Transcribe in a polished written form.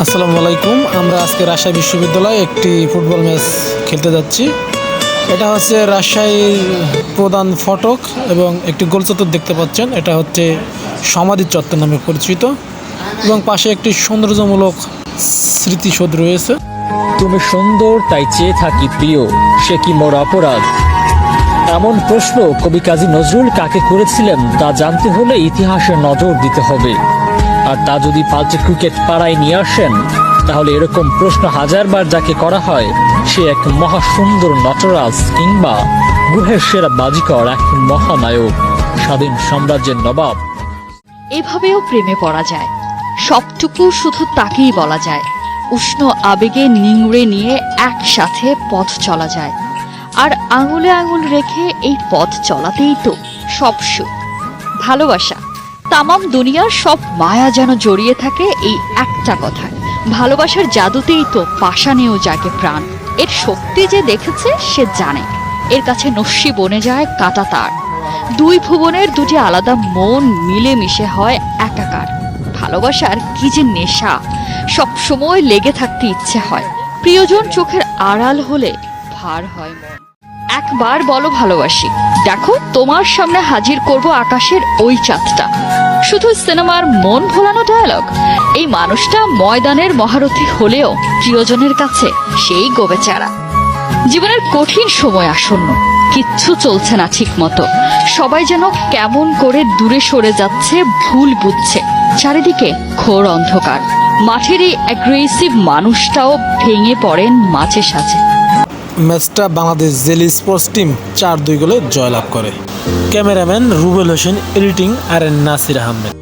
আসসালামু আলাইকুম। আমরা আজকে রাজশাহী বিশ্ববিদ্যালয়ে একটি ফুটবল ম্যাচ খেলতে যাচ্ছি। এটা হচ্ছে রাজশাহীর প্রধান ফটক এবং একটি গোল চত্বর দেখতে পাচ্ছেন। এটা হচ্ছে সমাধি চত্বর নামে পরিচিত এবং পাশে একটি সৌন্দর্যমূলক স্মৃতিসৌধ রয়েছে। তুমি সুন্দর তাই চেয়ে থাকি প্রিয়, সে কি মোর অপরাধ? এমন প্রশ্ন কবি কাজী নজরুল কাকে করেছিলেন তা জানতে হলে ইতিহাসে নজর দিতে হবে। আর তা যদি পাল্টে ক্রিকেট পাড়ায় নিয়ে আসেন, তাহলে এরকম প্রশ্ন হাজারবার যাকে করা হয় সে এক মহাসুন্দর নটরাজ কিংবা গ্রহের সেরা বাজিকর, এক মহানায়ক, স্বাধীন সাম্রাজ্যের নবাব। এভাবেও প্রেমে পড়া যায়, সবটুকু শুধু তাকেই বলা যায়। উষ্ণ আবেগে নিংড়ে নিয়ে একসাথে পথ চলা যায়, আর আঙুলে আঙুল রেখে এই পথ চলাতেই তো সব সুখ। ভালোবাসা, তামাম দুনিয়ার সব মায়া যেন জড়িয়ে থাকে এই একটা কথায়। ভালোবাসার জাদুতেই তো পাষাণেও জাগে প্রাণ। এর শক্তি যে দেখেছে সে জানে, এর কাছে নস্যি বনে যায় কাঁটা তার। দুই ভুবনের দুটি আলাদা মন মিলেমিশে হয় একাকার। ভালোবাসার কি যে নেশা, সব সময় লেগে থাকতে ইচ্ছে হয়। প্রিয়জন চোখের আড়াল হলে ভার হয় মন। একবার বলো ভালোবাসি, দেখো তোমার সামনে হাজির করব আকাশের ওই চাঁদটা। শুধু সিনেমার মন ভোলানো ডায়ালগ। এই মানুষটা ময়দানের মহারথী হলেও প্রিয়জনের কাছে সেই গোবেচারা। জীবনের কঠিন সময় আসন্ন, কিচ্ছু চলছে না ঠিক মতো। সবাই যেন কেমন করে দূরে সরে যাচ্ছে, ভুল বুঝছে। চারিদিকে ঘোর অন্ধকার। মাঠের এই অ্যাগ্রেসিভ মানুষটাও ভেঙে পড়েন মাঝে সাঝে। ম্যাচটা বাংলাদেশ জেলি স্পোর্টস টিম 4-2 গোলে জয়লাভ করে। ক্যামেরাম্যান রুবেল হোসেন, এডিটিং আর নাসির আহমেদ।